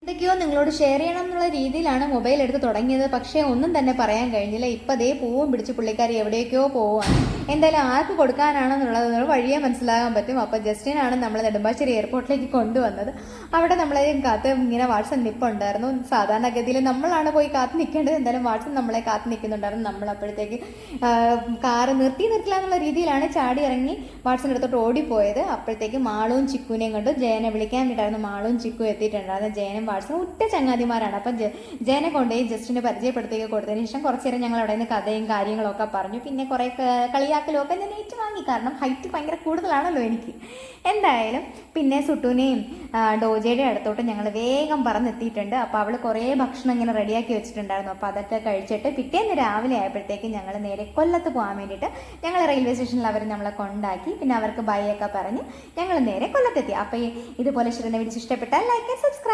എന്തൊക്കെയോ നിങ്ങളോട് ഷെയർ ചെയ്യണം എന്നുള്ള രീതിയിലാണ് മൊബൈൽ എടുത്ത് തുടങ്ങിയത്. പക്ഷേ ഒന്നും തന്നെ പറയാൻ കഴിഞ്ഞില്ല. ഇപ്പം അതേ പൂവും പിടിച്ച് പുള്ളിക്കാരി എവിടേക്കോ പോവാണ്. എന്തായാലും ആർക്ക് കൊടുക്കാനാണെന്നുള്ളത് വഴിയെ മനസ്സിലാകാൻ പറ്റും. അപ്പോൾ ജസ്റ്റിനാണ് നമ്മൾ നെടുമ്പാശ്ശേരി എയർപോർട്ടിലേക്ക് കൊണ്ടുവന്നത്. അവിടെ നമ്മളെ കാത്ത് ഇങ്ങനെ വാട്സൺ നിൽപ്പുണ്ടായിരുന്നു. സാധാരണഗതിയിൽ നമ്മളാണ് പോയി കാത്ത് നിൽക്കേണ്ടത്. എന്തായാലും വാട്സൺ നമ്മളെ കാത്ത് നിൽക്കുന്നുണ്ടായിരുന്നു. നമ്മൾ അപ്പോഴത്തേക്ക് കാറ് നിർത്തില്ല എന്നുള്ള രീതിയിലാണ് ചാടി ഇറങ്ങി വാട്സൺ എടുത്തോട്ട് ഓടിപ്പോയത്. അപ്പോഴത്തേക്ക് മാളും ചിക്കുവിനെയും കൊണ്ട് ജയനെ വിളിക്കാൻ വേണ്ടിയിട്ടായിരുന്നു മാളും ചിക്കു എത്തിയിട്ടുണ്ടായിരുന്നു. ജയനും വാട്സൺ ഉറ്റ ചങ്ങാതിമാരാണ്. അപ്പം ജയനെ കൊണ്ടുപോയി ജസ്റ്റിന് പരിചയപ്പെടുത്തുകയൊക്കെ കൊടുത്തതിന് ശേഷം കുറച്ച് നേരം ഞങ്ങൾ അവിടെ നിന്ന് കഥയും കാര്യങ്ങളൊക്കെ പറഞ്ഞു. പിന്നെ കുറേ കളിയാക്കലും ഒക്കെ ഞാൻ ഏറ്റുവാങ്ങി. കാരണം ഹൈറ്റ് ഭയങ്കര കൂടുതലാണല്ലോ എനിക്ക്. എന്തായാലും പിന്നെ സുട്ടുവിനെയും ഡോജയുടെ അടുത്തോട്ട് ഞങ്ങൾ വേഗം പറന്നെത്തിയിട്ടുണ്ട്. അപ്പോൾ അവൾ കുറേ ഭക്ഷണം ഇങ്ങനെ റെഡിയാക്കി വെച്ചിട്ടുണ്ടായിരുന്നു. അപ്പോൾ അതൊക്കെ കഴിച്ചിട്ട് പിറ്റേന്ന് രാവിലെ ആയപ്പോഴത്തേക്ക് ഞങ്ങൾ നേരെ കൊല്ലത്ത് പോകാൻ വേണ്ടിയിട്ട് ഞങ്ങൾ റെയിൽവേ സ്റ്റേഷനിൽ അവർ നമ്മളെ കൊണ്ടാക്കി. പിന്നെ അവർക്ക് ബൈ ഒക്കെ പറഞ്ഞ് ഞങ്ങൾ നേരെ കൊല്ലത്തെത്തി. അപ്പോൾ ഇതുപോലെ വീഡിയോസ് ഇഷ്ടപ്പെട്ടാൽ ലൈക്ക് ആൻഡ് സബ്സ്ക്രൈബ്.